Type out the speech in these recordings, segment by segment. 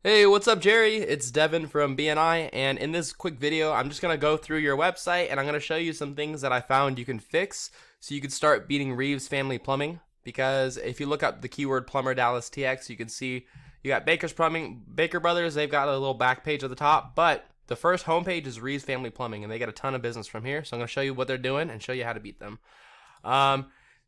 Hey, what's up, Jerry? It's Devin from BNI, and in this quick video, I'm just going to go through your website and I'm going to show you some things that I found you can fix so you can start beating Reeve's Family Plumbing. Because if you look up the keyword Plumber Dallas TX, you can see you got Baker's Plumbing, Baker Brothers, they've got a little back page at the top, but the first homepage is Reeve's Family Plumbing, and they get a ton of business from here, so I'm going to show you what they're doing and show you how to beat them.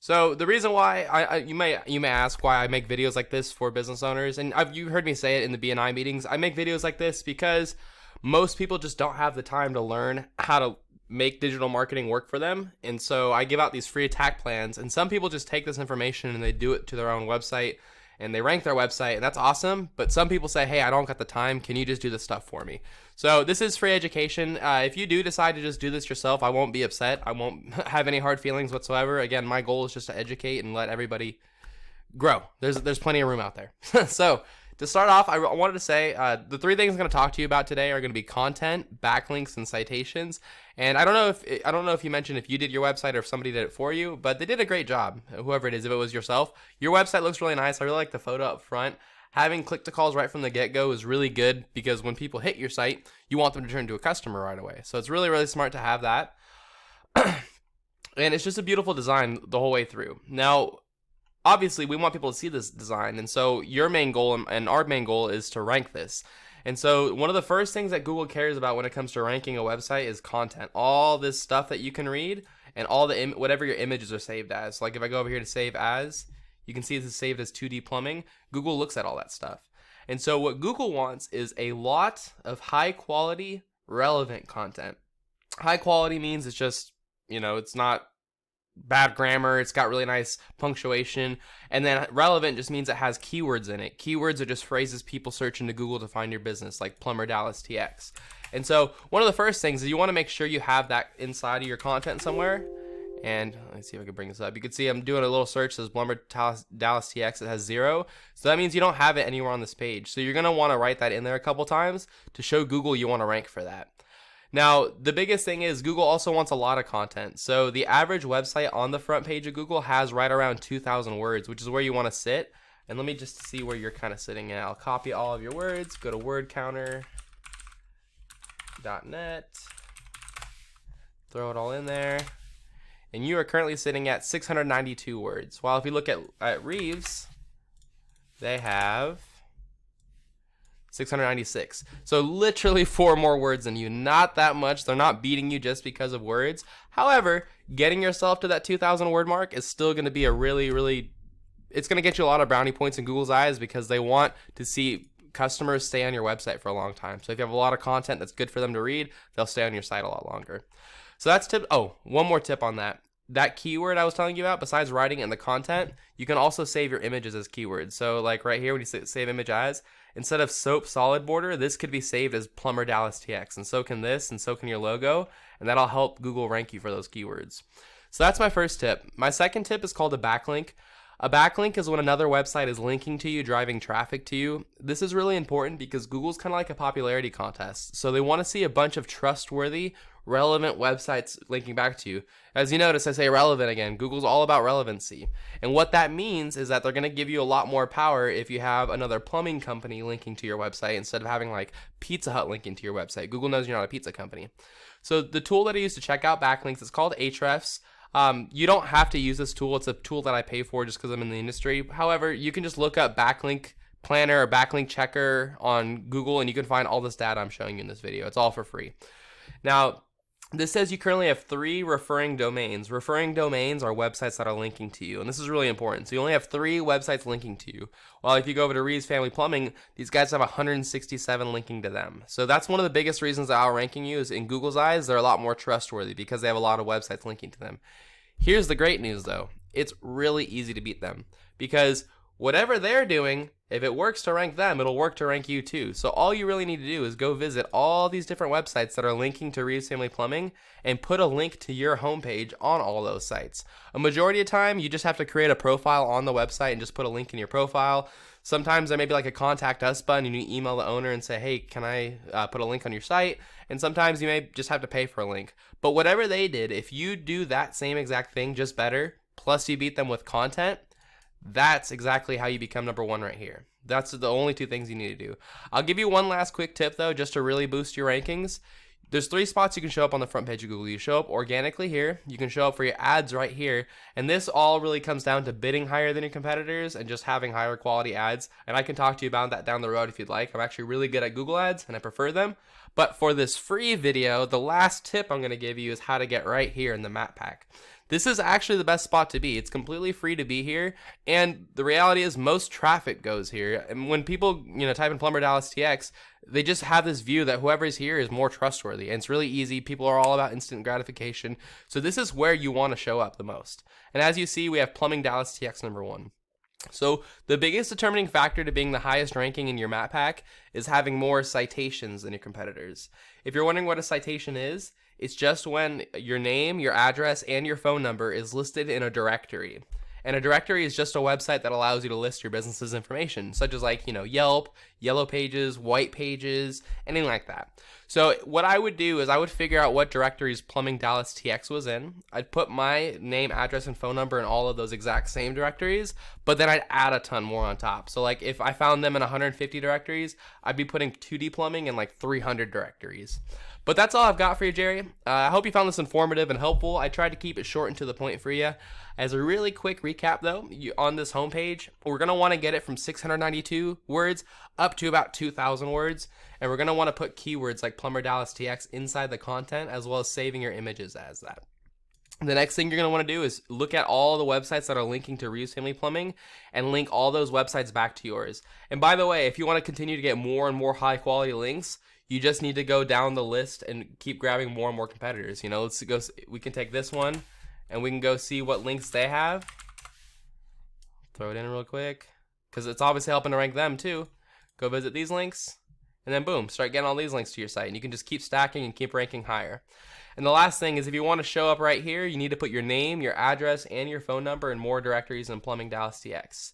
So the reason why you may ask why I make videos like this for business owners, and you heard me say it in the BNI meetings. I make videos like this because most people just don't have the time to learn how to make digital marketing work for them, and so I give out these free attack plans. And some people just take this information and they do it to their own website and they rank their website, and that's awesome. But some people say, hey, I don't got the time. Can you just do this stuff for me? So this is free education. If you do decide to just do this yourself, I won't be upset. I won't have any hard feelings whatsoever. Again, my goal is just to educate and let everybody grow. There's plenty of room out there. So to start off, I wanted to say the three things I'm going to talk to you about today are going to be content, backlinks, and citations. And I don't know if you mentioned if you did your website or if somebody did it for you, but they did a great job. Whoever it is, if it was yourself, your website looks really nice. I really like the photo up front. Having click-to-calls right from the get-go is really good because when people hit your site, you want them to turn into a customer right away. So it's really, really smart to have that. And it's just a beautiful design the whole way through. Now, obviously, we want people to see this design, and so your main goal and our main goal is to rank this. And so one of the first things that Google cares about when it comes to ranking a website is content. All this stuff that you can read and all the whatever your images are saved as. Like if I go over here to save as, you can see this is saved as 2D plumbing. Google looks at all that stuff. And so what Google wants is a lot of high quality, relevant content. High quality means it's just, it's not bad grammar, it's got really nice punctuation, and then relevant just means it has keywords in it. Keywords are just phrases people search into Google to find your business, like Plumber Dallas TX. And so one of the first things is you want to make sure you have that inside of your content somewhere. And let's see if I can bring this up. You can see I'm doing a little search that says Plumber Dallas TX. It has 0. So that means you don't have it anywhere on this page. So you're going to want to write that in there a couple times to show Google you want to rank for that. Now, the biggest thing is Google also wants a lot of content. So the average website on the front page of Google has right around 2,000 words, which is where you want to sit. And let me just see where you're kind of sitting at. I'll copy all of your words, go to wordcounter.net, throw it all in there. And you are currently sitting at 692 words. While if you look at Reeve's, they have 696. So literally 4 more words than you. Not that much. They're not beating you just because of words. However, getting yourself to that 2,000 word mark is still going to be a really, it's going to get you a lot of brownie points in Google's eyes because they want to see customers stay on your website for a long time. So if you have a lot of content that's good for them to read, they'll stay on your site a lot longer. So that's tip. Oh, one more tip on that. That keyword I was telling you about, besides writing in the content, you can also save your images as keywords. So like right here, when you save image as, instead of soap solid border, this could be saved as Plumber Dallas TX. And so can this, and so can your logo. And that'll help Google rank you for those keywords. So that's my first tip. My second tip is called a backlink. A backlink is when another website is linking to you, driving traffic to you. This is really important because Google's kind of like a popularity contest. So they want to see a bunch of trustworthy, relevant websites linking back to you. As you notice, I say relevant again. Google's all about relevancy. And what that means is that they're going to give you a lot more power if you have another plumbing company linking to your website instead of having like Pizza Hut linking to your website. Google knows you're not a pizza company. So the tool that I use to check out backlinks is called Ahrefs. You don't have to use this tool. It's a tool that I pay for just because I'm in the industry. However, you can just look up backlink planner or backlink checker on Google and you can find all this data I'm showing you in this video. It's all for free. Now, this says you currently have 3 referring domains. Referring domains are websites that are linking to you, and this is really important. So you only have 3 websites linking to you. While if you go over to Reeve's Family Plumbing, these guys have 167 linking to them. So that's one of the biggest reasons that outranking you is in Google's eyes, they're a lot more trustworthy because they have a lot of websites linking to them. Here's the great news though. It's really easy to beat them because whatever they're doing, if it works to rank them, it'll work to rank you too. So all you really need to do is go visit all these different websites that are linking to Reeve's Family Plumbing and put a link to your homepage on all those sites. A majority of the time, you just have to create a profile on the website and just put a link in your profile. Sometimes there may be like a contact us button and you email the owner and say, hey, can I put a link on your site? And sometimes you may just have to pay for a link. But whatever they did, if you do that same exact thing, just better, plus you beat them with content, That's exactly how you become number one right here. That's the only two things you need to do. I'll give you one last quick tip though, just to really boost your rankings. There's 3 spots you can show up on the front page of Google. You show up organically here, you can show up for your ads right here, and this all really comes down to bidding higher than your competitors and just having higher quality ads. And I can talk to you about that down the road if you'd like. I'm actually really good at Google ads and I prefer them. But for this free video, the last tip I'm going to give you is how to get right here in the map pack. This is actually the best spot to be. It's completely free to be here, and the reality is most traffic goes here. And when people, type in Plumber Dallas TX, they just have this view that whoever's here is more trustworthy, and it's really easy. People are all about instant gratification, so this is where you want to show up the most. And as you see, we have Plumbing Dallas TX number 1. So the biggest determining factor to being the highest ranking in your map pack is having more citations than your competitors. If you're wondering what a citation is, it's just when your name, your address, and your phone number is listed in a directory. And a directory is just a website that allows you to list your business's information, such as Yelp, Yellow Pages, White Pages, anything like that. So what I would do is I would figure out what directories Plumbing Dallas TX was in. I'd put my name, address, and phone number in all of those exact same directories, but then I'd add a ton more on top. So if I found them in 150 directories, I'd be putting 2D plumbing in 300 directories. But that's all I've got for you, Jerry. I hope you found this informative and helpful. I tried to keep it short and to the point for you. As a really quick recap, though, on this homepage, we're going to want to get it from 692 words up to about 2,000 words. And we're going to want to put keywords like Plumber Dallas TX inside the content, as well as saving your images as that. The next thing you're going to want to do is look at all the websites that are linking to Reeve's Family Plumbing and link all those websites back to yours. And by the way, if you want to continue to get more and more high quality links, you just need to go down the list and keep grabbing more and more competitors. Let's go. We can take this one and we can go see what links they have. Throw it in real quick because it's obviously helping to rank them too. Go visit these links and then boom, start getting all these links to your site, and you can just keep stacking and keep ranking higher. And the last thing is, if you want to show up right here, you need to put your name, your address, and your phone number in more directories than Plumbing Dallas TX.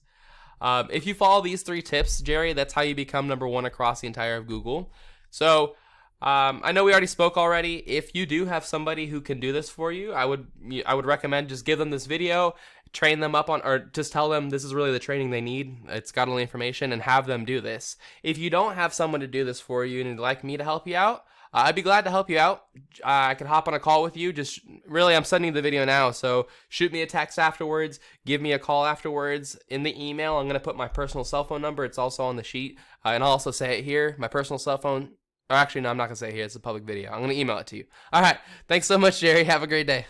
If you follow these 3 tips, Jerry, that's how you become number 1 across the entire of Google. So I know we already spoke already. If you do have somebody who can do this for you, I would recommend just give them this video, train them up on, or just tell them this is really the training they need. It's got all the information, and have them do this. If you don't have someone to do this for you and you'd like me to help you out, I'd be glad to help you out. I can hop on a call with you. Just really, I'm sending you the video now, so shoot me a text afterwards. Give me a call afterwards. In the email, I'm going to put my personal cell phone number. It's also on the sheet, and I'll also say it here. My personal cell phone. Or actually, no, I'm not going to say it here. It's a public video. I'm going to email it to you. All right. Thanks so much, Jerry. Have a great day.